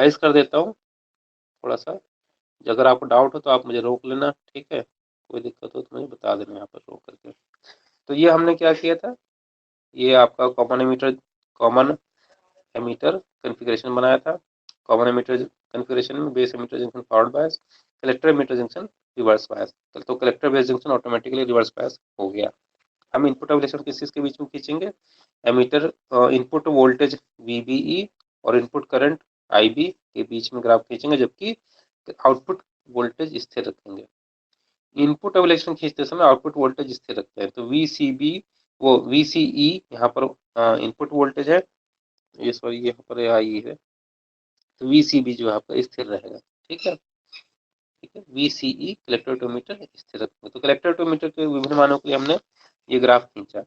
Rise कर देता हूँ थोड़ा सा। अगर आपको डाउट हो तो आप मुझे रोक लेना, ठीक है, कोई दिक्कत हो तो मुझे बता देना यहाँ पर रोक करके। तो ये हमने क्या किया था, ये आपका कॉमन एमीटर कॉन्फ़िगरेशन बनाया था। कॉमन एमीटर कॉन्फ़िगरेशन में base emitter junction forward bias, collector emitter junction reverse bias. तो collector base junction automatically reverse bias हो गया। हम इनपुट ऑब्लेशन किस चीज के बीच में खींचेंगे, एमीटर इनपुट वोल्टेज VBE और इनपुट करंट IB के बीच में ग्राफ खींचेंगे, जबकि आउटपुट वोल्टेज स्थिर रखेंगे। इनपुट ऑब्लेशन खींचते समय आउटपुट वोल्टेज स्थिर रखते हैं। तो VCE यहाँ पर इनपुट वोल्टेज है, ये सॉरी यहाँ पर आई है, तो VCB जो है आपका स्थिर रहेगा, ठीक है। ठीक है, VCE कलेक्टर टू मीटर स्थिर रखेंगे। तो कलेक्टर टू मीटर के विभिन्न मानों के लिए हमने ये ग्राफ खींचा।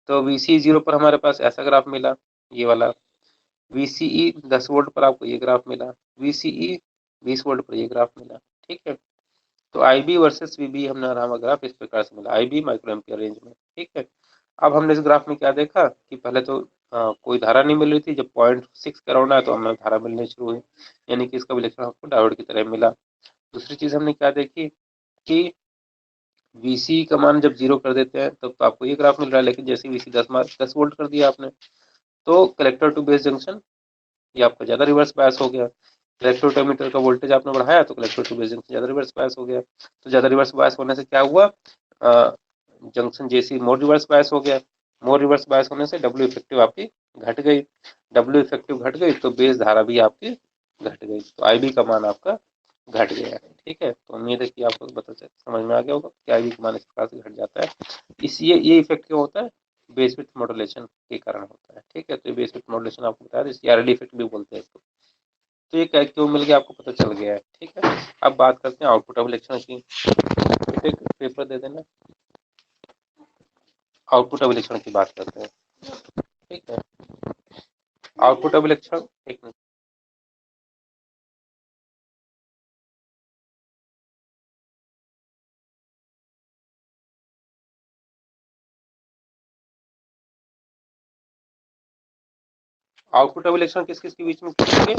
तो VCE 0 पर हमारे पास ऐसा ग्राफ मिला, ये वाला। VCE 10 वोल्ट पर आपको ये ग्राफ मिला। VCE 20 वोल्ट पर ये ग्राफ मिला, ठीक है। तो IB वर्सेस VB हमने हमारा ग्राफ इस प्रकार से मिला, IB माइक्रो एम्पियर रेंज में, ठीक है। अब हमने इस ग्राफ में क्या देखा कि पहले तो कोई धारा नहीं मिल रही थी, जब 0.6 के अराउंड आया तो हमें धारा मिलनी शुरू हुई, यानी कि इसका विश्लेषण आपको डायोड की तरह मिला। दूसरी चीज हमने क्या देखी कि VC का मान जब 0 कर देते हैं तब तो आपको ये ग्राफ मिल रहा है, लेकिन जैसे VC 10 वोल्ट कर दिया आपने तो कलेक्टर टू बेस जंक्शन ये आपका ज्यादा रिवर्स बायस हो गया। कलेक्टर टू एमीटर का वोल्टेज आपने बढ़ाया तो कलेक्टर टू बेस जंक्शन ज्यादा रिवर्स बायस हो गया। तो ज्यादा रिवर्स बायस होने से क्या हुआ, जंक्शन जैसी मोर रिवर्स बायस हो गया। मोर रिवर्स बायस होने से W इफेक्टिव आपकी घट गई। W इफेक्टिव घट गई तो बेस धारा भी आपकी घट गई, तो IB का मान आपका घट गया, ठीक है। तो उम्मीद है कि आपको समझ में आ गया होगा कि IB का मान इस प्रकार से घट जाता है। इस ये इफेक्ट क्यों होता है, बेस विड्थ मॉड्यूलेशन के कारण होता है, ठीक है। तो बेस विड्थ मॉड्यूलेशन आपको बताया, इस RD इफेक्ट भी बोलते हैं इसको। तो ये क्या क्यों मिल गया आपको पता चल गया है, ठीक है। अब बात करते हैं आउटपुट अवलेक्षण की। एक पेपर दे देना, आउटपुट अवलेक्षण की बात करते हैं, ठीक है। आउटपुट अवलेक्षण, एक मिनट, आउटपुट अवलेक्षण किस किस के बीच में खींचेंगे,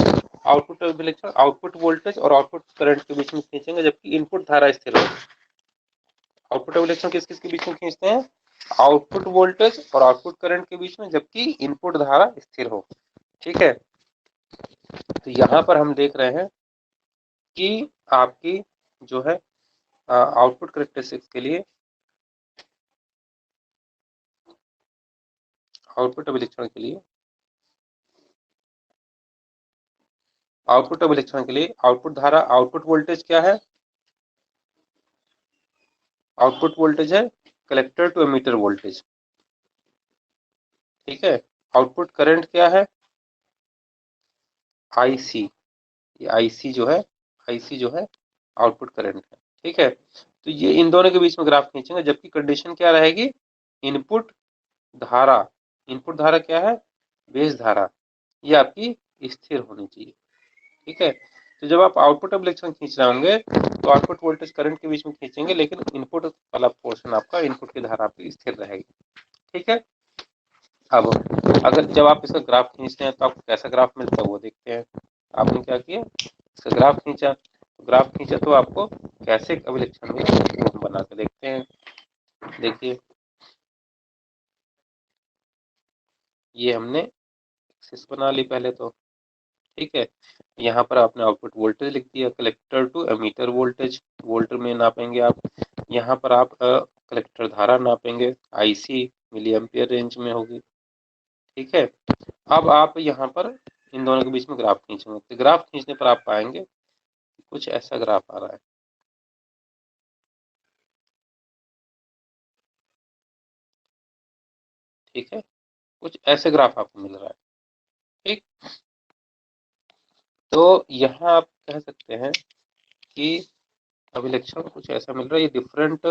आउटपुट अवलेक्षण आउटपुट वोल्टेज और आउटपुट करंट के बीच में खींचेंगे, जबकि इनपुट धारा स्थिर हो। आउटपुट अवलेक्षण किस किस के बीच में खींचते हैं, आउटपुट वोल्टेज और आउटपुट करंट के बीच में, जबकि इनपुट धारा स्थिर हो, ठीक है। तो यहाँ पर हम देख रहे हैं कि आपकी जो है आउटपुट करेक्टरिस्टिक्स के लिए, आउटपुट अभिलक्षण के लिए, आउटपुट अभिलक्षण के लिए आउटपुट धारा, आउटपुट वोल्टेज क्या है, आउटपुट वोल्टेज है कलेक्टर टू एमीटर वोल्टेज, ठीक है। आउटपुट करंट क्या है, IC, ये IC जो है, IC जो है आउटपुट करंट है, ठीक है। तो ये इन दोनों के बीच में ग्राफ खींचेंगे, जबकि कंडीशन क्या रहेगी, इनपुट धारा, इनपुट धारा क्या है, बेस धारा, ये आपकी स्थिर होनी चाहिए, ठीक है। तो जब आप आउटपुट अभिलक्षण खींच रहे होंगे तो आउटपुट वोल्टेज करंट के बीच में खींचेंगे, लेकिन इनपुट वाला पोर्शन आपका, इनपुट की धारा आपकी स्थिर रहेगी, ठीक है। अब अगर जब आप इसका ग्राफ खींचते हैं तो आपको कैसा ग्राफ मिलता है वो देखते हैं। आपने क्या किया, इसका ग्राफ खींचा, तो ग्राफ खींचा तो आपको कैसे अभिलक्षण मिला वो हम बना के देखते हैं। देखिए ये हमने एक्सिस बना ली पहले तो, ठीक है। यहाँ पर आपने आउटपुट वोल्टेज लिख दिया, collector to emitter voltage, volt में नापेंगे आप। यहाँ पर आप कलेक्टर धारा नापेंगे, IC मिली एम्पियर रेंज में होगी, ठीक है। अब आप यहाँ पर इन दोनों के बीच में ग्राफ खींचेंगे, तो ग्राफ खींचने पर आप पाएंगे कुछ ऐसा ग्राफ आ रहा है, ठीक है। कुछ ऐसे ग्राफ आपको मिल रहा है, ठीक। तो यहाँ आप कह सकते हैं कि अभिलक्षण कुछ ऐसा मिल रहा है, ये डिफरेंट,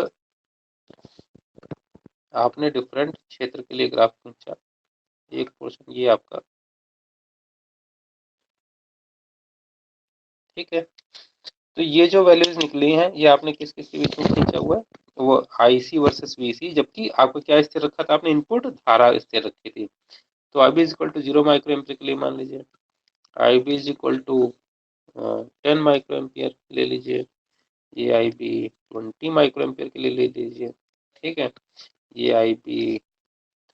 आपने डिफरेंट क्षेत्र के लिए ग्राफ खींचा, एक पोर्शन ये आपका, ठीक है। तो ये जो वैल्यूज निकली हैं ये आपने किस किस के बीच में खींचा हुआ है, वो IC वर्सेस VC, जबकि आपको क्या स्थिर रखा था, आपने इनपुट धारा स्थिर रखी थी। तो IB is equal to 0 micro ampere के लिए मान लीजिए, IB is equal to 10 micro ampere ले लीजिए, ये आई बी 20 माइक्रो एम्पियर के लिए ले लीजिए, ठीक है, ये आई बी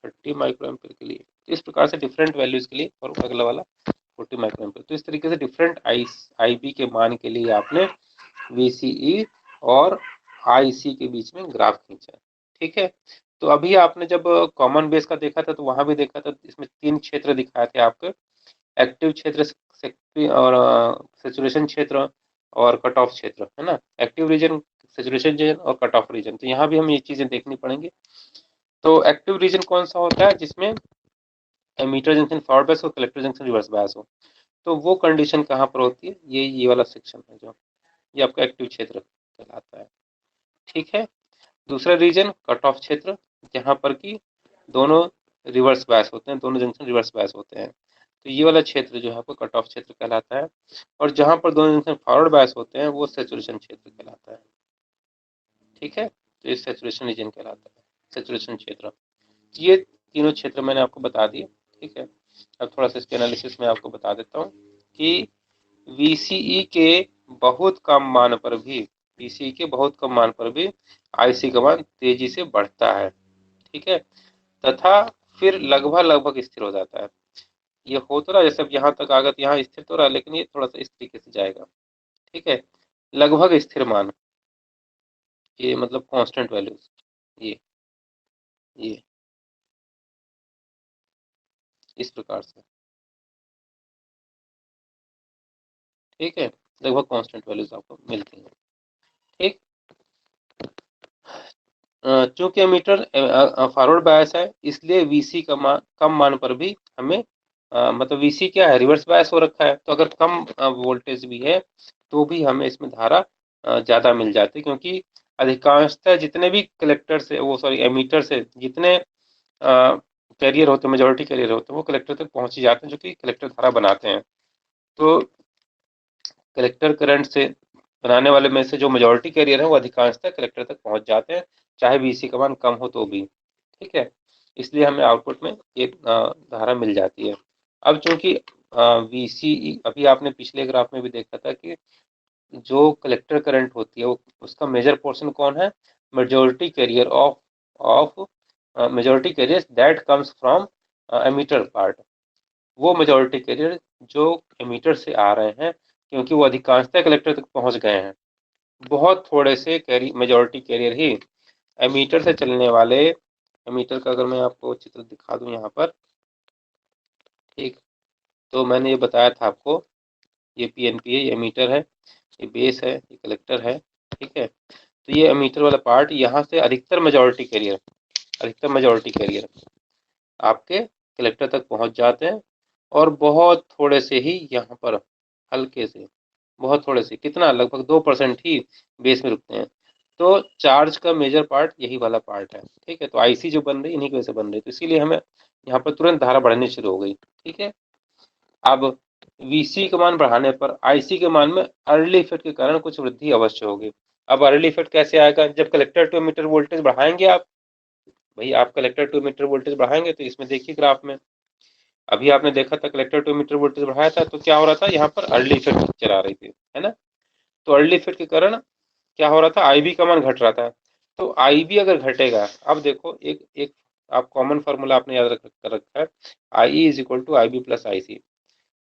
30 माइक्रो एम्पियर के लिए। तो इस प्रकार से डिफरेंट वैल्यूज के लिए, और अगला वाला 40 माइक्रो एम्पियर। तो इस तरीके से डिफरेंट आई बी के मान के लिए आपने VCE और IC के बीच में ग्राफ खींचा, ठीक है। तो अभी आपने जब कॉमन बेस का देखा था तो वहां भी देखा था, इसमें 3 क्षेत्र दिखाए थे आपके, एक्टिव क्षेत्र और सेचुरेशन क्षेत्र और कट ऑफ क्षेत्र, है ना, एक्टिव रीजन, सेचुरेशन रीजन और कट ऑफ रीजन। तो यहाँ भी हम ये चीजें देखनी पड़ेंगी। तो एक्टिव रीजन कौन सा होता है, जिसमें एमीटर जंक्शन फॉरवर्ड बायस हो, कलेक्टर जंक्शन रिवर्स बायस हो। तो वो कंडीशन कहाँ पर होती है, ये वाला सेक्शन है, जो ये आपका एक्टिव क्षेत्र कहलाता है, ठीक है। दूसरा रीजन कट ऑफ क्षेत्र, जहाँ पर कि दोनों रिवर्स बायस होते हैं, दोनों जंक्शन रिवर्स बायस होते हैं। तो ये वाला क्षेत्र जो है आपको कट ऑफ क्षेत्र कहलाता है। और जहाँ पर दोनों जंक्शन फॉरवर्ड बायस होते हैं वो सेचुरेशन क्षेत्र कहलाता है, ठीक है। तो ये सेचुरेशन रीजन कहलाता है, सेचुरेशन क्षेत्र। ये तीनों क्षेत्र मैंने आपको बता दिए, ठीक है। अब थोड़ा सा इसके एनालिसिस में आपको बता देता हूँ कि VCE के बहुत कम मान पर भी, VCE के बहुत कम मान पर भी IC का मान तेजी से बढ़ता है, ठीक है, तथा फिर लगभग स्थिर हो जाता है। ये हो तो रहा, जैसे अब यहाँ तक आगत यहाँ स्थिर तो रहा, लेकिन ये थोड़ा सा इस तरीके से जाएगा, ठीक है, लगभग स्थिर मान, ये मतलब कांस्टेंट वैल्यूज, ये इस प्रकार से, ठीक है, लगभग कांस्टेंट वैल्यूज आपको मिलती हैं, ठीक। चूंकि एमीटर फॉरवर्ड बायस है, इसलिए VC का मान, कम मान पर भी हमें मतलब VC क्या है, रिवर्स बायस हो रखा है, तो अगर कम वोल्टेज भी है तो भी हमें इसमें धारा ज़्यादा मिल जाती है, क्योंकि अधिकांशतः जितने भी कलेक्टर से, वो सॉरी एमीटर से जितने कैरियर होते हैं, मेजोरिटी कैरियर होते हैं, वो कलेक्टर तक पहुंच ही जाते हैं, जो कि कलेक्टर धारा बनाते हैं। तो कलेक्टर करंट से बनाने वाले में से जो मेजोरिटी कैरियर है वो अधिकांशतः कलेक्टर तक पहुंच जाते हैं, चाहे VC का मान कम हो तो भी, ठीक है। इसलिए हमें आउटपुट में एक धारा मिल जाती है। अब चूंकि VCE, अभी आपने पिछले ग्राफ में भी देखा था कि जो कलेक्टर करंट होती है वो, उसका मेजर पोर्शन कौन है, majority carrier of majority carrier that comes from emitter part. वो मेजोरिटी कैरियर जो एमीटर से आ रहे हैं, क्योंकि वो अधिकांशतः कलेक्टर तक पहुंच गए हैं। बहुत थोड़े से मेजोरिटी कैरियर ही एमीटर से चलने वाले, एमीटर का अगर मैं आपको चित्र दिखा दूं यहाँ पर, ठीक, तो मैंने ये बताया था आपको, ये PNP है, ये एमीटर है, ये बेस है, ये कलेक्टर है, ठीक है। तो ये एमीटर वाला पार्ट, यहाँ से अधिकतर मेजोरिटी कैरियर आपके कलेक्टर तक पहुंच जाते हैं, और बहुत थोड़े से ही यहाँ पर, हल्के से, बहुत थोड़े से, कितना, लगभग 2% ही बेस में रुकते हैं। तो चार्ज का मेजर पार्ट यही वाला पार्ट है, ठीक है। तो IC जो बन रही है इन्हीं की वजह से बन रही है, तो इसीलिए हमें यहाँ पर तुरंत धारा बढ़नी शुरू हो गई, ठीक है। अब VC का मान बढ़ाने पर IC के मान में अर्ली इफेक्ट के कारण कुछ वृद्धि अवश्य होगी। अब अर्ली इफेक्ट कैसे आएगा, जब कलेक्टर टू एमीटर वोल्टेज बढ़ाएंगे आप, भाई आप कलेक्टर टू एमीटर वोल्टेज बढ़ाएंगे, तो इसमें देखिए ग्राफ में, अभी आपने देखा था कलेक्टर टू एमीटर वोल्टेज बढ़ाया था तो क्या हो रहा था, यहाँ पर अर्ली इफेक्ट पिक्चर आ रही थी, है ना। तो अर्ली इफेक्ट के कारण क्या हो रहा था, IB का मान घट रहा था। तो IB अगर घटेगा, अब देखो एक एक आप कॉमन फार्मूला आपने याद कर रखा है, IE is equal to IB plus IC,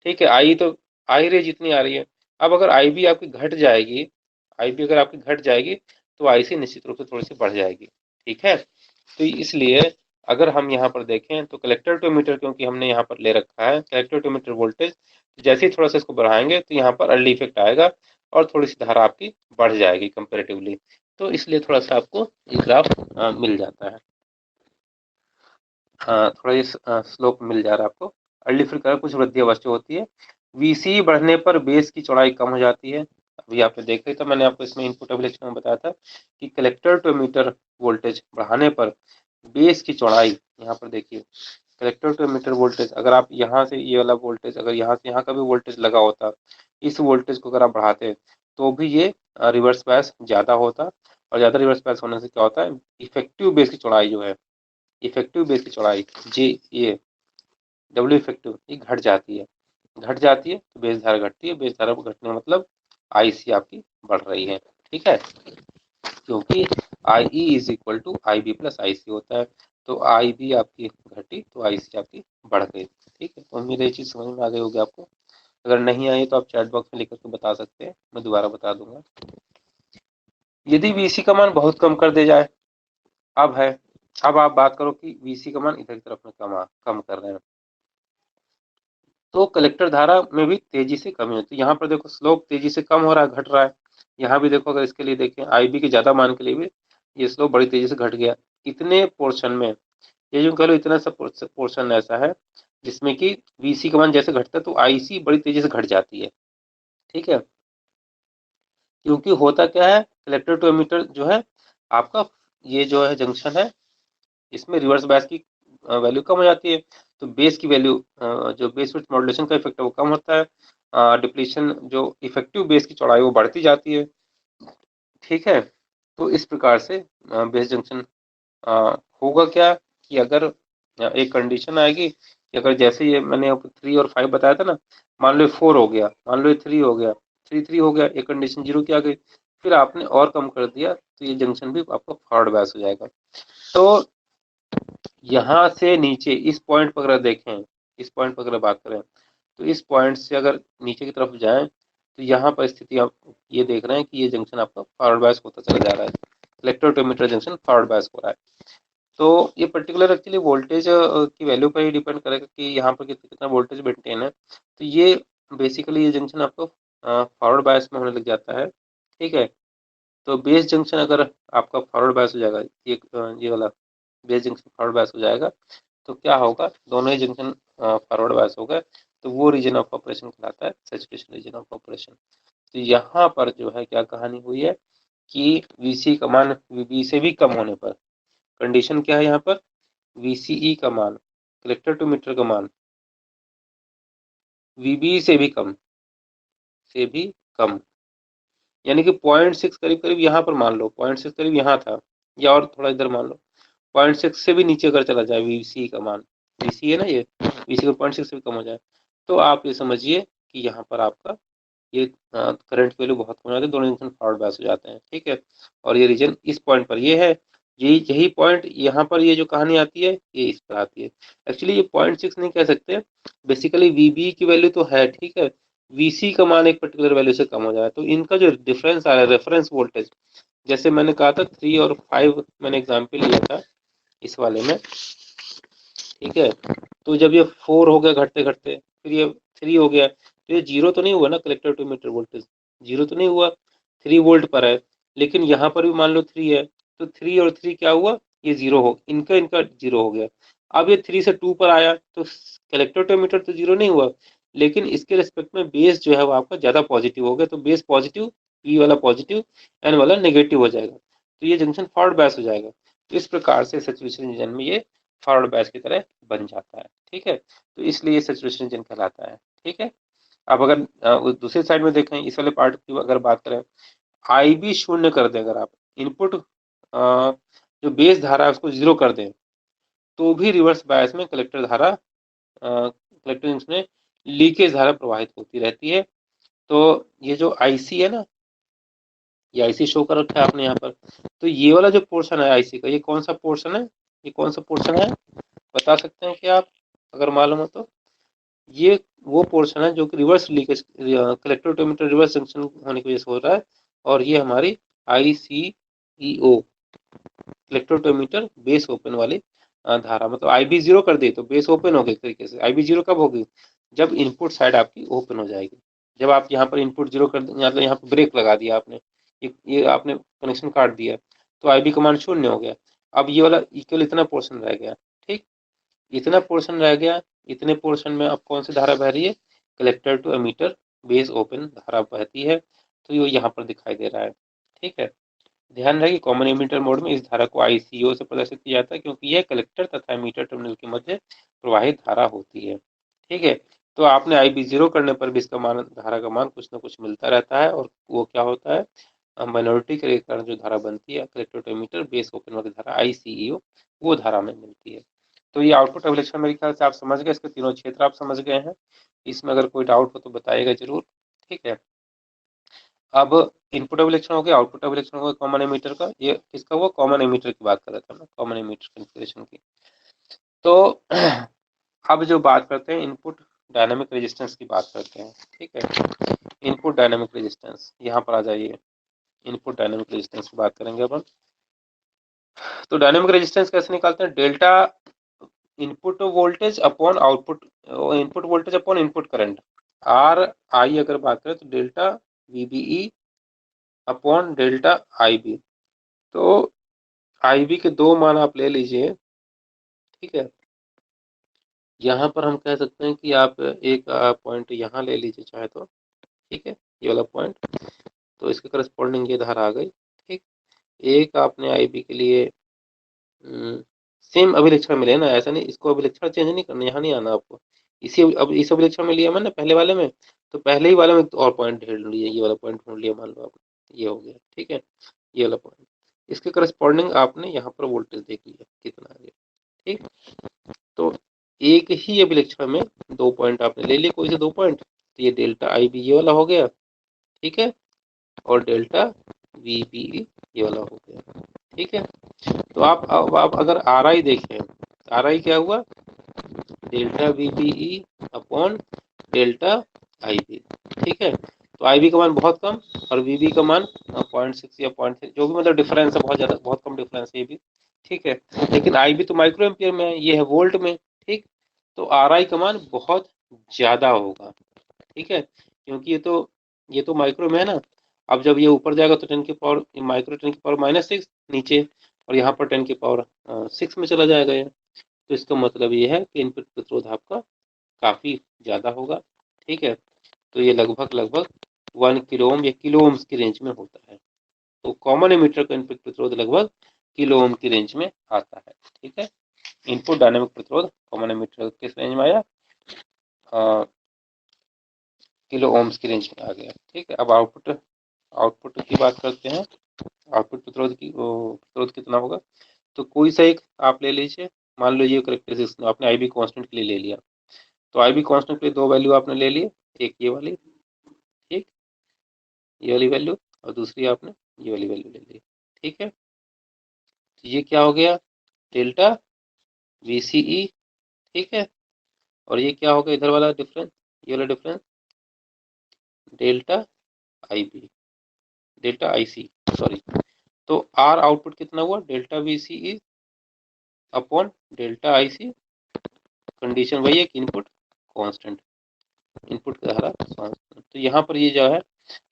ठीक है। आई तो आई रे जितनी आ रही है, अब अगर IB आपकी घट जाएगी, IB अगर आपकी घट जाएगी तो IC निश्चित रूप से थोड़ी सी बढ़ जाएगी, ठीक है। तो इसलिए अगर हम यहाँ पर देखें तो कलेक्टर टू मीटर, क्योंकि हमने यहाँ पर ले रखा है कलेक्टर टू मीटर वोल्टेज, जैसे ही थोड़ा सा इसको बढ़ाएंगे तो यहाँ पर अर्ली इफेक्ट आएगा और थोड़ी सी धारा आपकी बढ़ जाएगी कंपेरेटिवली। तो इसलिए थोड़ा सा आपको ये ग्राफ मिल जाता है, थोड़ा ये स्लोप मिल जा रहा है आपको। अर्ली इफेक्ट का कुछ वृद्धि अवश्य होती है। VC बढ़ने पर बेस की चौड़ाई कम हो जाती है। अभी आपने देखा ही था, मैंने आपको इसमें इनपुट एप्लीकेशन में बताया था कि कलेक्टर टू मीटर वोल्टेज बढ़ाने पर बेस की चौड़ाई, यहाँ पर देखिए कलेक्टर टू मीटर वोल्टेज, अगर आप यहाँ से ये वाला वोल्टेज, अगर यहाँ से यहाँ का भी वोल्टेज लगा होता, इस वोल्टेज को अगर आप बढ़ाते तो भी ये रिवर्स बायस ज़्यादा होता, और ज़्यादा रिवर्स बायस होने से क्या होता है, इफेक्टिव बेस की चौड़ाई जो है, इफेक्टिव बेस की चौड़ाई ये W इफेक्टिव ये घट जाती है। घट जाती है तो बेस धारा घटती है, बेस धारा घटने का मतलब IC आपकी बढ़ रही है। ठीक है, क्योंकि IE is equal to IB plus IC होता है, तो IB आपकी घटी तो IC आपकी बढ़ गई। ठीक है, तो उम्मीद है ये चीज़ समझ में आ गई होगी आपको। अगर नहीं आई तो आप चैट बॉक्स में लिख करके बता सकते हैं, मैं दोबारा बता दूंगा। यदि VC का मान बहुत कम कर दे जाए, अब है, अब आप बात करो कि VC का मान इधर की तरफ में कम कर रहे हैं, तो कलेक्टर धारा में भी तेजी से कमी होती है। यहाँ पर देखो स्लोप तेजी से कम हो रहा है, घट रहा है। यहाँ भी देखो, अगर इसके लिए देखें IB के ज्यादा मान के लिए भी ये स्लोप बड़ी तेजी से घट गया। इतने पोर्शन में, ये जो कह लो इतना सा पोर्शन ऐसा है जिसमें कि VC का मान जैसे घटता है तो IC बड़ी तेजी से घट जाती है। ठीक है, क्योंकि होता क्या है, कलेक्टर टू एमीटर जो है आपका, ये जो है जंक्शन है, इसमें रिवर्स बायस की वैल्यू कम हो जाती है, तो बेस की वैल्यू, जो बेस विड्थ मॉड्यूलेशन का इफेक्ट है वो कम होता है, डिप्लीशन जो इफेक्टिव बेस की चौड़ाई वो बढ़ती जाती है। ठीक है, तो इस प्रकार से बेस जंक्शन होगा क्या कि अगर एक कंडीशन आएगी कि अगर जैसे ये मैंने 3 और 5 बताया था ना, मान लो 4 हो गया, मान लो 3 हो गया, 3 हो गया, एक कंडीशन 0 की आ गई, फिर आपने और कम कर दिया तो ये जंक्शन भी आपका फॉरवर्ड बायस हो जाएगा। तो यहाँ से नीचे इस पॉइंट पर अगर देखें, इस पॉइंट पर अगर बात करें, तो इस पॉइंट से अगर नीचे की तरफ जाएं तो यहाँ पर स्थिति आप ये देख रहे हैं कि ये जंक्शन आपका फॉरवर्ड बायस होता चला जा रहा है, collector to emitter junction forward bias हो रहा है। तो ये पर्टिकुलर एक्चुअली वोल्टेज की वैल्यू पर ही डिपेंड करेगा कि यहाँ पर कितना वोल्टेज मेंटेन है। तो ये बेसिकली ये जंक्शन आपको फॉरवर्ड बायस में होने लग जाता है। ठीक है, तो बेस जंक्शन अगर आपका फॉरवर्ड बायस हो जाएगा, ये वाला बेस जंक्शन फॉरवर्ड बायस हो जाएगा, तो क्या होगा, दोनों ही जंक्शन फॉरवर्ड बायस हो गए, तो वो रीजन ऑफ ऑपरेशन कहलाता है सैचुरेशन रीजन ऑफ ऑपरेशन। तो यहाँ पर जो है क्या कहानी हुई है कि VC का मान VB से भी कम होने पर, कंडीशन क्या है यहाँ पर, VCE का मान, कलेक्टर टू मीटर का मान VB से भी कम, यानी कि 0.6 करीब करीब यहाँ पर मान लो, 0.6 करीब यहाँ था, या और थोड़ा इधर मान लो, 0.6 से भी नीचे अगर चला जाए VC का मान, VC है ना ये, VC का 0.6 से भी कम हो जाए, तो आप ये समझिए कि यहाँ पर आपका ये करंट की वैल्यू बहुत कम हो जाती है, दोनों जंक्शन फॉरवर्ड बायस हो जाते हैं। ठीक है, और ये रीजन इस पॉइंट पर ये है, यही पॉइंट यहाँ पर ये जो कहानी आती है ये इस पर आती है। एक्चुअली ये 0.6 नहीं कह सकते, बेसिकली VB की वैल्यू तो है, ठीक है, VC का मान एक पर्टिकुलर वैल्यू से कम हो जाए, तो इनका जो डिफरेंस आ रहा है रेफरेंस वोल्टेज, जैसे मैंने कहा था 3 और 5 मैंने एग्जाम्पल लिया था इस वाले में। ठीक है, तो जब ये 4 हो गया घटते घटते, फिर ये 3 हो गया, तो ये 0 तो नहीं हुआ ना, कलेक्टर टू मीटर वोल्टेज 0 तो नहीं हुआ, 3 वोल्ट पर है, लेकिन यहाँ पर भी मान लो 3 है, तो 3 और 3 क्या हुआ, ये 0 हो, इनका इनका 0 हो गया। अब ये 3 से 2 पर आया तो कलेक्टर टू मीटर तो 0 नहीं हुआ, लेकिन इसके रिस्पेक्ट में बेस जो है वो आपका ज्यादा पॉजिटिव हो गया, तो बेस पॉजिटिव, पी वाला पॉजिटिव, एन वाला नेगेटिव हो जाएगा, तो ये जंक्शन फॉरवर्ड बायस हो जाएगा। तो इस प्रकार से सैचुरेशन रीजन में ये फॉरवर्ड बायस की तरह बन जाता है। ठीक है, तो इसलिए सैचुरेशन रीजन कहलाता है। ठीक है, अब अगर दूसरी साइड में देखें, इस वाले पार्ट की अगर बात करें, IB शून्य कर दें, अगर आप इनपुट जो बेस धारा है उसको 0 कर दें, तो भी रिवर्स बायस में कलेक्टर धारा, कलेक्टर जंक्शन में लीकेज धारा प्रवाहित होती रहती है। तो ये जो IC है ना, ये IC शो कर रखा है आपने यहाँ पर, तो ये वाला जो पोर्शन है IC का, ये कौन सा पोर्शन है, ये कौन सा पोर्शन है, बता सकते हैं क्या आप, अगर मालूम हो तो। ये वो पोर्शन है जो कि reverse leakage, collector to meter reverse junction होने की वजह से हो रहा है, और ये हमारी ICEO, collector to meter base open वाली धारा, मतलब IB 0 कर दी तो बेस ओपन हो गई। एक तरीके से IB 0 कब होगी, जब इनपुट साइड आपकी ओपन हो जाएगी। जब आप यहाँ पर इनपुट 0 कर, मतलब यहाँ पर ब्रेक लगा दिया आपने, ये आपने कनेक्शन काट दिया, तो IB का मान 0 हो गया। अब ये वाला इक्वल इतना पोर्शन रह गया, ठीक, इतना पोर्शन रह गया, इतने पोर्शन में अब कौन सी धारा बह रही है, collector to emitter base open धारा बहती है, तो ये यहाँ पर दिखाई दे रहा है। ठीक है, ध्यान रहे कि कॉमन एमीटर मोड में इस धारा को ICO से प्रदर्शित किया जाता है, क्योंकि यह कलेक्टर तथा एमीटर टर्मिनल के मध्य प्रवाहित धारा होती है। ठीक है, तो आपने IB 0 करने पर भी इसका मान, धारा का मान कुछ ना कुछ मिलता रहता है, और वो क्या होता है, माइनॉरिटी के कारण जो धारा बनती है collector to emitter base open वाली धारा ICEO, वो धारा में मिलती है। तो ये आउटपुट अभिलक्षण मेरे ख्याल से आप समझ गए, इसके तीनों क्षेत्र आप समझ गए हैं। इसमें अगर कोई डाउट हो तो बताइएगा जरूर, ठीक है। अब इनपुट अभिलक्षण हो गया, आउटपुट अभिलक्षण हो गया कॉमन एमीटर का। ये किसका हुआ? कॉमन एमीटर की बात कर रहा था ना, कॉमन एमीटर कॉन्फ़िगरेशन की। तो अब जो बात करते हैं इनपुट डायनामिक रेजिस्टेंस की बात करते हैं, ठीक है। इनपुट डायनामिक रेजिस्टेंस, यहाँ पर आ जाइए। इनपुट डायनामिक रेजिस्टेंस की बात करेंगे अपन। तो डायनामिक रेजिस्टेंस कैसे निकालते हैं? Delta input voltage upon output, input voltage upon input current, are आई अगर बात करें तो delta VBE upon delta IB. तो आईबी के दो मान आप ले लीजिए, ठीक है। यहाँ पर हम कह सकते हैं कि आप एक पॉइंट यहाँ ले लीजिए चाहे तो, ठीक है, ये वाला पॉइंट। तो इसके करस्पॉन्डिंग ये धारा आ गई, ठीक। एक आपने आईबी के लिए सेम अभिलक्षण मिले ना, ऐसा नहीं, इसको अभिलक्षण चेंज नहीं करना, यहाँ नहीं आना आपको। अब इस अभिलक्षण में लिया मैंने पहले वाले में, तो पहले ही वाले में और पॉइंट ढूंढ लिया, ये वाला पॉइंट ढूंढ लिया मान लो आपने, ये हो गया, ठीक है, ये वाला पॉइंट। इसके करस्पॉन्डिंग आपने यहाँ पर वोल्टेज देख लिया कितना आ गया, ठीक। तो एक ही अभिलक्षण में दो पॉइंट आपने ले लिए, कोई से दो पॉइंट, तो ये डेल्टा आई बी ये वाला हो गया, ठीक है, और डेल्टा वी बी ये वाला हो गया, ठीक है। तो आप अगर आर आई देखें, आर आई क्या हुआ? Delta V B E upon delta I B, ठीक है। तो आई बी का मान बहुत कम और वी बी का मान 0.6 या 0.3, जो भी मतलब डिफरेंस है, बहुत ज़्यादा, बहुत कम डिफरेंस है ये भी, ठीक है। लेकिन आई बी तो माइक्रो एम्पियर में है, ये है वोल्ट में, ठीक। तो आर आई का मान बहुत ज़्यादा होगा, ठीक है, क्योंकि ये तो माइक्रो में है ना। अब जब ये ऊपर जाएगा तो 10 की पावर माइक्रो 10 की पावर -6 नीचे, और यहाँ पर 10 की पावर 6 में चला जाएगा ये। तो इसका मतलब ये है कि इनपुट प्रतिरोध आपका काफ़ी ज़्यादा होगा, ठीक है। तो ये लगभग 1 किलो ओम या किलो ओम्स की रेंज में होता है। तो कॉमन एमीटर का इनपुट प्रतिरोध लगभग किलो ओम की रेंज में आता है, ठीक है। इनपुट डायनेमिक प्रतिरोध कॉमन एमीटर किस रेंज में आया? किलो ओम्स की रेंज में आ गया, ठीक है। अब आउटपुट की बात करते हैं। आउटपुट प्रतिरोध कितना होगा? तो कोई सा एक आप ले लीजिए, मान लो ये करेक्टरिस्टिक्स आपने आई बी कॉन्स्टेंट के लिए ले लिया, तो आई बी कॉन्स्टेंट के लिए दो वैल्यू आपने ले लिए, एक ये वाली, ठीक, ये वाली वैल्यू, और दूसरी आपने ये वाली वैल्यू ले ली, ठीक है। तो ये क्या हो गया? डेल्टा वी सी ई, ठीक है, और ये क्या होगा इधर वाला डिफरेंस, ये वाला difference delta I B, delta I C, sorry. तो आर आउटपुट कितना हुआ? Delta V C E upon delta I C. Condition वही है कि इनपुट कांस्टेंट, इनपुट का धारा कांस्टेंट। तो यहाँ पर ये जो है,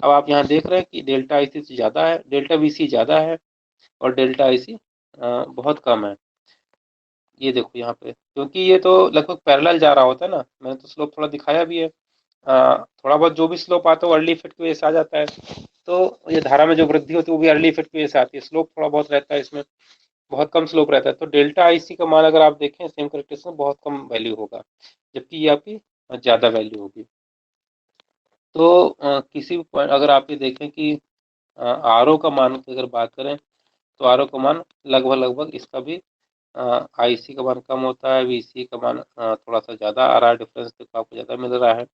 अब आप यहाँ देख रहे हैं कि डेल्टा आई सी से ज़्यादा है, डेल्टा वी सी ज़्यादा है और डेल्टा आई सी बहुत कम है। ये देखो यहाँ पे, क्योंकि ये तो लगभग पैरेलल जा रहा होता है ना, मैंने तो स्लोप थोड़ा दिखाया भी है। थोड़ा बहुत जो भी स्लोप आता है वो अर्ली इफेक्ट की वजह से आ जाता है। तो ये धारा में जो वृद्धि होती है वो भी अर्ली इफेक्ट की वजह से आती है। स्लोप थोड़ा बहुत रहता है इसमें, बहुत कम स्लोप रहता है। तो डेल्टा आई सी का मान अगर आप देखें सेम करेक्टरिस्टिक्स में बहुत कम वैल्यू होगा, जबकि ये आपकी ज़्यादा वैल्यू होगी। तो किसी भी पॉइंट अगर आप ये देखें कि आर ओ का मान की अगर बात करें, तो आर ओ का मान लगभग इसका भी आई सी का मान कम होता है, वी सी का मान थोड़ा सा ज़्यादा आ रहा है, डिफरेंस तो आपको ज़्यादा मिल रहा है।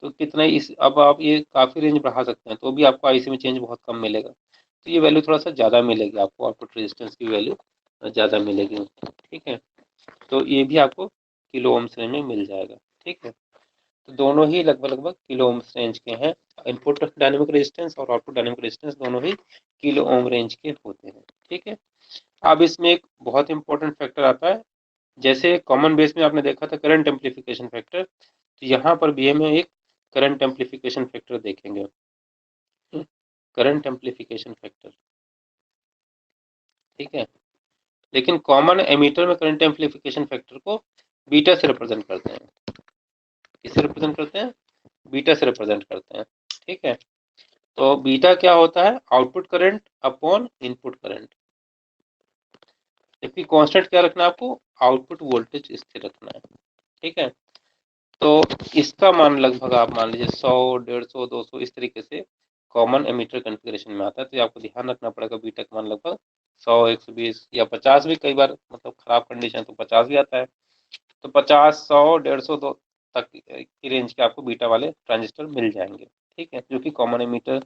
तो कितना इस अब आप ये काफ़ी रेंज बढ़ा सकते हैं, तो भी आपको आई सी में चेंज बहुत कम मिलेगा। तो ये वैल्यू थोड़ा सा ज़्यादा मिलेगी आपको, आउटपुट रेजिस्टेंस की वैल्यू ज़्यादा मिलेगी, ठीक है। तो ये भी आपको किलो ओम्स रेंज में मिल जाएगा, ठीक है। तो दोनों ही लगभग किलो ओम्स रेंज के हैं। इनपुट डायनेमिक रेजिस्टेंस और आउटपुट डायनेमिक रेजिस्टेंस दोनों ही किलो ओम रेंज के होते हैं, ठीक है। अब इसमें एक बहुत इंपॉर्टेंट फैक्टर आता है, जैसे कॉमन बेस में आपने देखा था करंट एम्पलीफिकेशन फैक्टर, तो यहाँ पर भी हमें एक करंट एम्पलीफिकेशन फैक्टर देखेंगे, करंट एम्पलीफिकेशन फैक्टर, ठीक है। लेकिन कॉमन एमीटर में करंट एम्पलीफिकेशन फैक्टर को बीटा से रिप्रेजेंट करते हैं। किससे रिप्रेजेंट करते हैं? बीटा से रिप्रेजेंट करते हैं, ठीक है। तो बीटा क्या होता है? Output current upon input current, जबकि कांस्टेंट क्या रखना है आपको? आउटपुट वोल्टेज स्थिर रखना है, ठीक है। तो इसका मान लगभग आप मान लीजिए 100, 150, 200 इस तरीके से कॉमन एमीटर कॉन्फ़िगरेशन में आता है। तो आपको ध्यान रखना पड़ेगा बीटा का मान लगभग 100, 120 या 50 भी कई बार, मतलब खराब कंडीशन तो 50 भी आता है। तो 50, 100, 150, 2 तक की रेंज के आपको बीटा वाले ट्रांजिस्टर मिल जाएंगे, ठीक है, जो कि कॉमन एमीटर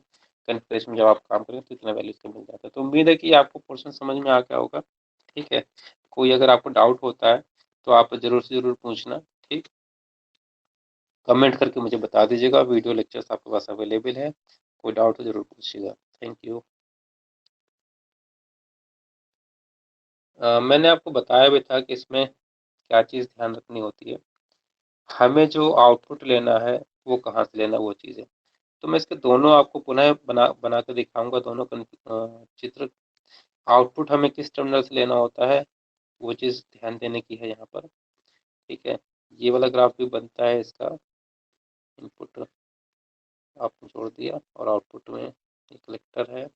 कॉन्फ़िगरेशन में जब आप काम करेंगे तो इतना वैल्यू इसका मिल जाता है। तो उम्मीद है कि आपको पोर्शन समझ में आ गया होगा, ठीक है। कोई अगर आपको डाउट होता है तो आप ज़रूर से ज़रूर पूछना, ठीक। कमेंट करके मुझे बता दीजिएगा, वीडियो लेक्चर्स आपके पास अवेलेबल है, कोई डाउट हो ज़रूर पूछिएगा। Thank you. मैंने आपको बताया भी था कि इसमें क्या चीज़ ध्यान रखनी होती है, हमें जो आउटपुट लेना है वो कहाँ से लेना है वो चीज़ है। तो मैं इसके दोनों आपको पुनः बना के दिखाऊंगा, दोनों चित्र। आउटपुट हमें किस टर्मिनल से लेना होता है वो चीज़ ध्यान देने की है यहाँ पर, ठीक है। ये वाला ग्राफ भी बनता है इसका, इनपुट आपने जोड़ दिया और आउटपुट में ये कलेक्टर है,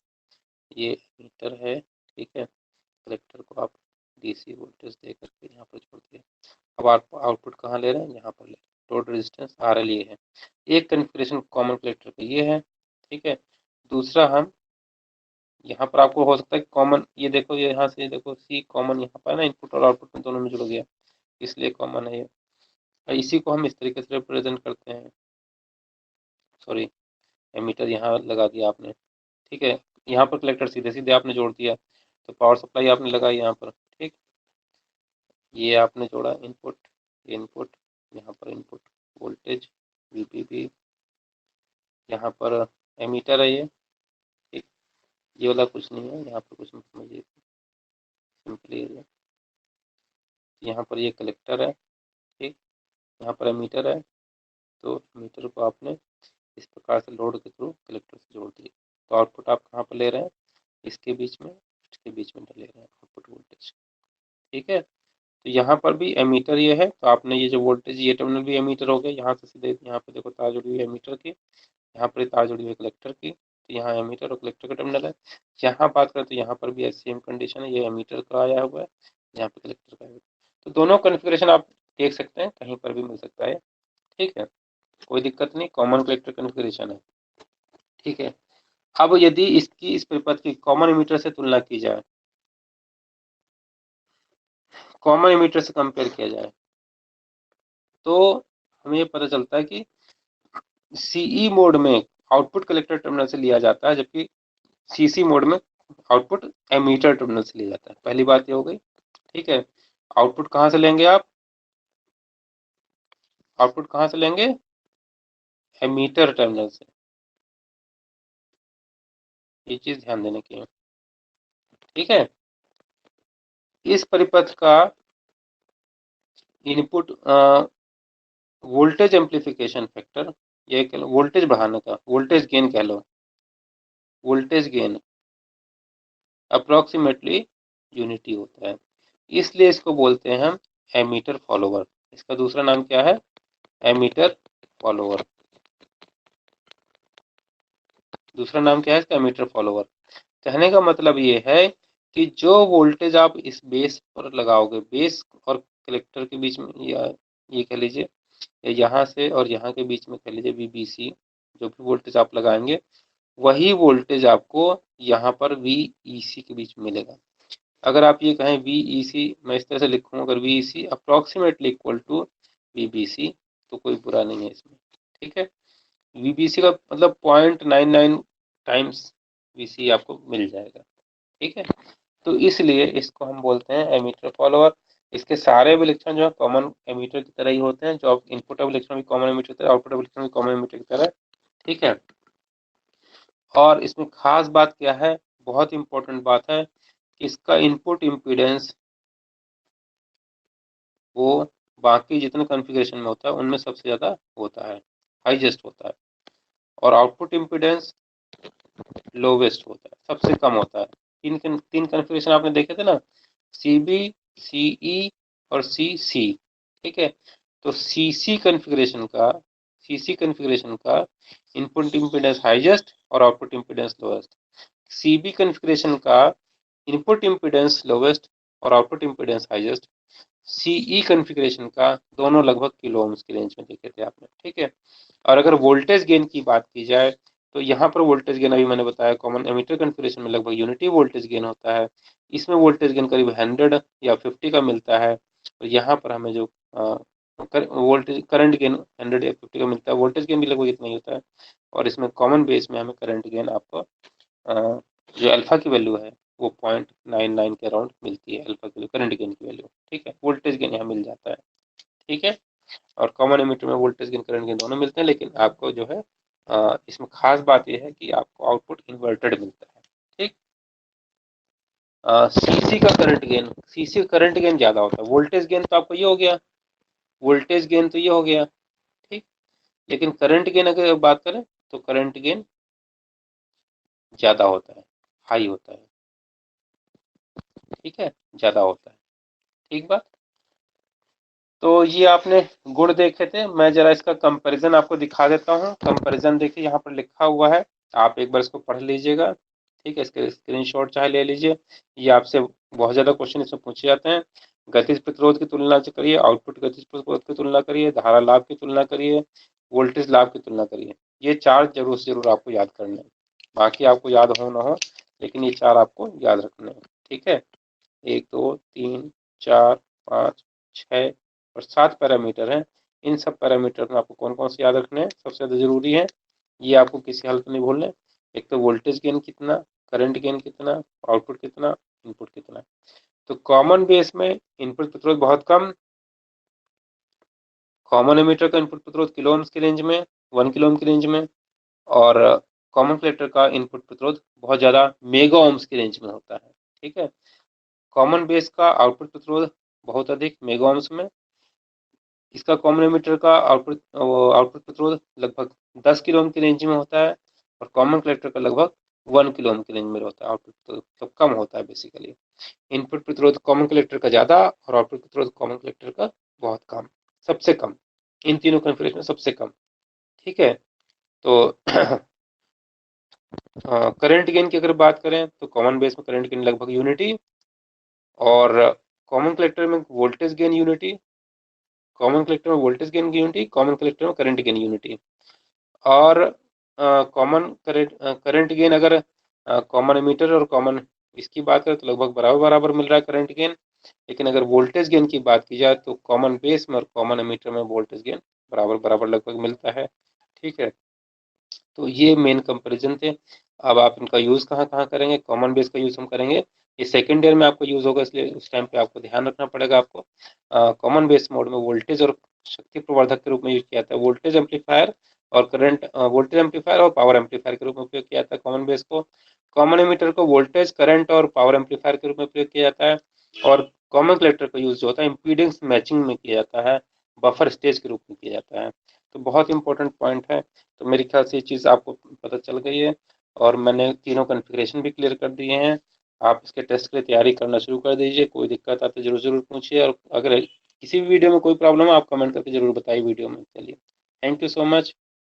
ये मीटर है, ठीक है। कलेक्टर को आप डीसी वोल्टेज दे करके यहाँ पर जोड़ दिया। अब आप आउटपुट कहाँ ले रहे हैं, यहाँ पर ले रहे हैं। लोड रेजिस्टेंस RL ये है, एक कॉन्फ़िगरेशन कॉमन कलेक्टर का ये है, ठीक है। दूसरा हम यहाँ पर आपको हो सकता है कॉमन, ये देखो, ये यहाँ से देखो C कॉमन यहाँ पर है ना, इनपुट और आउटपुट में दोनों में जुड़ गया, इसलिए कॉमन है ये। इसी को हम इस तरीके से रिप्रेजेंट करते हैं, सॉरी, एमीटर यहाँ लगा दिया आपने, ठीक है। यहाँ पर कलेक्टर सीधे सीधे आपने जोड़ दिया, तो पावर सप्लाई आपने लगाई यहाँ पर, ठीक। ये आपने जोड़ा इनपुट, इनपुट, यहाँ पर इनपुट वोल्टेज VPB, यहाँ पर एमीटर है ये, ठीक। ये वाला कुछ नहीं है, यहाँ पर कुछ नहीं समझिए, सिंपली ये, यहाँ पर ये कलेक्टर है, ठीक। यहाँ पर एमीटर है, तो मीटर को आपने इस प्रकार से लोड के थ्रू कलेक्टर से जोड़ दिया। तो आउटपुट आप कहाँ पर ले रहे हैं, इसके बीच में, इसके बीच में ले रहे हैं आउटपुट वोल्टेज, ठीक है। तो यहाँ पर भी एमीटर ये है, तो आपने ये जो वोल्टेज, ये टर्मिनल भी एमीटर हो गया, यहाँ से सीधे यहाँ पे देखो तार जुड़ी हुई है एमीटर की, यहाँ पर तार जुड़ी हुई है कलेक्टर की, तो यहाँ एमीटर और कलेक्टर का टर्मिनल है। यहाँ बात करें तो यहाँ पर भी सेम कंडीशन है, ये एमीटर का आया हुआ है, यहाँ पे कलेक्टर का है। तो दोनों कॉन्फ़िगरेशन आप देख सकते हैं, कहीं पर भी मिल सकता है, ठीक है, कोई दिक्कत नहीं, कॉमन कलेक्टर कॉन्फ़िगरेशन है, ठीक है। अब यदि इसकी इस परिपथ की कॉमन एमीटर से तुलना की जाए, कॉमन एमीटर से कंपेयर किया जाए, तो हमें ये पता चलता है कि CE मोड में आउटपुट कलेक्टर टर्मिनल से लिया जाता है, जबकि CC मोड में आउटपुट एमीटर टर्मिनल से लिया जाता है। पहली बात ये हो गई, ठीक है। आउटपुट कहाँ से लेंगे आप, आउटपुट कहाँ से लेंगे, एमीटर टर्मिनल से, ये चीज ध्यान देने की है, ठीक है। इस परिपथ का इनपुट वोल्टेज एम्प्लीफिकेशन फैक्टर, ये कह लो वोल्टेज बढ़ाने का, वोल्टेज गेन कह लो, वोल्टेज गेन अप्रोक्सीमेटली यूनिटी होता है, इसलिए इसको बोलते हैं हम एमीटर फॉलोवर। इसका दूसरा नाम क्या है, एमीटर फॉलोवर। दूसरा नाम क्या है इसका, एमीटर फॉलोवर। कहने का मतलब ये है कि जो वोल्टेज आप इस बेस पर लगाओगे, बेस और कलेक्टर के बीच में, या ये कह लीजिए, या यहाँ से और यहाँ के बीच में कह लीजिए VBC, जो भी वोल्टेज आप लगाएंगे वही वोल्टेज आपको यहाँ पर VEC के बीच में मिलेगा। अगर आप ये कहें VEC, मैं इस तरह से लिखूँ, अगर VEC approximately equal to VBC, तो कोई बुरा नहीं है इसमें, ठीक है। VBC का मतलब 0.99 टाइम्स VC आपको मिल जाएगा, ठीक है। तो इसलिए इसको हम बोलते हैं एमीटर फॉलोअर। इसके सारे विलक्षण जो है कॉमन एमीटर की तरह ही होते हैं, जो इनपुट विलक्षण भी कॉमन एमीटर की तरह, आउटपुट विलक्षण भी कॉमन एमीटर की तरह, ठीक है। और इसमें खास बात क्या है, बहुत इंपॉर्टेंट बात है, इसका इनपुट इम्पीडेंस वो बाकी जितने कॉन्फ़िगरेशन में होता है उनमें सबसे ज़्यादा होता है, हाईएस्ट होता है, और आउटपुट इम्पीडेंस लोवेस्ट होता है, सबसे कम होता है। तीन कॉन्फ़िगरेशन आपने देखे थे ना, CB, CE और CC, ठीक है। तो CC कॉन्फ़िगरेशन का इनपुट इम्पीडेंस हाईएस्ट और output impedance lowest. CB configuration का इनपुट इम्पीडेंस लोवेस्ट और output impedance highest. CE configuration का दोनों लगभग किलो ओम्स की रेंज में देखे थे आपने, ठीक है। और अगर वोल्टेज गेन की बात की जाए तो यहाँ पर वोल्टेज गेन अभी मैंने बताया कॉमन एमीटर कॉन्फ़िगरेशन में लगभग यूनिटी वोल्टेज गेन होता है, इसमें वोल्टेज गेन करीब 100 या 50 का मिलता है। और यहाँ पर हमें जो वोल्टेज करंट गेन 100 या 50 का मिलता है, वोल्टेज गेन भी लगभग इतना ही होता है। और इसमें कॉमन बेस में हमें करंट गेन आपको जो अल्फा की वैल्यू है वो 0.99 के अराउंड मिलती है, अल्फा की करंट गेन की वैल्यू, ठीक है। वोल्टेज गेन यहाँ मिल जाता है, ठीक है। और कॉमन एमिटर में वोल्टेज गेन करंट गेन दोनों मिलते हैं, लेकिन आपको जो है इसमें खास बात यह है कि आपको आउटपुट इन्वर्टेड मिलता है, ठीक। सीसी का करंट गेन, सीसी का करंट गेन ज्यादा होता है, वोल्टेज गेन तो आपको ये हो गया, वोल्टेज गेन तो ये हो गया, ठीक। लेकिन करंट गेन अगर बात करें तो करंट गेन ज्यादा होता है, हाई होता है, ठीक है, ज्यादा होता है, ठीक बात। तो ये आपने गुण देखे थे, मैं जरा इसका कंपैरिजन आपको दिखा देता हूँ। कंपैरिजन देखिए यहाँ पर लिखा हुआ है, आप एक बार इसको पढ़ लीजिएगा, ठीक है। इसके स्क्रीनशॉट चाहे ले लीजिए, ये आपसे बहुत ज्यादा क्वेश्चन इसमें पूछे जाते हैं। गतिज प्रतिरोध की तुलना करिए, आउटपुट गतिज प्रतिरोध की तुलना करिए, धारा लाभ की तुलना करिए, वोल्टेज लाभ की तुलना करिए। ये चार जरूर से जरूर आपको याद करने हैं, बाकी आपको याद हो ना हो, लेकिन ये चार आपको याद रखने हैं, ठीक है। 1 2 3 4 5 6 और 7 पैरामीटर हैं। इन सब पैरामीटर में आपको कौन कौन से याद रखने हैं, सबसे ज़्यादा जरूरी है, ये आपको किसी हालत में नहीं भूलने। एक तो वोल्टेज गेन कितना, करंट गेन कितना, आउटपुट कितना, इनपुट कितना। तो कॉमन बेस में इनपुट प्रतिरोध बहुत कम, कॉमन एमीटर का इनपुट प्रतिरोध किलो ओम्स की रेंज में, 1 किलो ओम की रेंज में, और कॉमन कलेक्टर का इनपुट प्रतिरोध बहुत ज़्यादा मेगा ओम्स की रेंज में होता है, ठीक है। कॉमन बेस का आउटपुट प्रतिरोध बहुत अधिक मेगा ओम्स में, इसका कॉमन एमीटर का आउटपुट प्रतिरोध लगभग 10 किलो ओम की रेंज में होता है, और कॉमन कलेक्टर का लगभग 1 किलो ओम की रेंज में होता है, आउटपुट तो कम होता है बेसिकली। इनपुट प्रतिरोध कॉमन कलेक्टर का ज़्यादा और आउटपुट प्रतिरोध कॉमन कलेक्टर का बहुत कम, सबसे कम, इन तीनों कॉन्फ़िगरेशन में सबसे कम, ठीक है। तो करंट गेन की अगर बात करें तो कॉमन बेस में करंट गेन लगभग यूनिटी, और कॉमन कलेक्टर में voltage gain unity, common collector में वोल्टेज गेन की यूनिटी, कॉमन कलेक्टर में करंट गेन यूनिटी। और कॉमन करंट गेन अगर कॉमन एमीटर और कॉमन इसकी बात करें तो लगभग बराबर बराबर मिल रहा है करंट गेन। लेकिन अगर वोल्टेज गेन की बात की जाए तो कॉमन बेस में और कॉमन एमीटर में वोल्टेज गेन बराबर बराबर लगभग मिलता है, ठीक है। तो ये मेन कंपैरिजन थे। अब आप इनका यूज़ कहाँ कहाँ करेंगे, कॉमन बेस का यूज़ हम करेंगे ये सेकेंड ईयर में आपको यूज़ होगा, इसलिए उस टाइम पे आपको ध्यान रखना पड़ेगा। आपको कॉमन बेस मोड में वोल्टेज और शक्ति प्रवर्धक के रूप में यूज किया जाता है, वोल्टेज एम्पलीफायर और करंट वोल्टेज एम्पलीफायर और पावर एम्पलीफायर के रूप में उपयोग किया जाता है कॉमन बेस को। कॉमन एमीटर को वोल्टेज, करंट और पावर एम्पलीफायर के रूप में उपयोग किया जाता है, और कॉमन कलेक्टर का यूज जो होता है इम्पीडेंस मैचिंग में किया जाता है, बफर स्टेज के रूप में किया जाता है। तो बहुत इंपॉर्टेंट पॉइंट है। तो मेरे ख्याल से ये चीज़ आपको पता चल गई है, और मैंने तीनों कॉन्फ़िगरेशन भी क्लियर कर दिए हैं। आप इसके टेस्ट के लिए तैयारी करना शुरू कर दीजिए, कोई दिक्कत आती है ज़रूर पूछिए, और अगर किसी भी वीडियो में कोई प्रॉब्लम है आप कमेंट करके ज़रूर बताइए वीडियो में। चलिए, थैंक यू सो मच।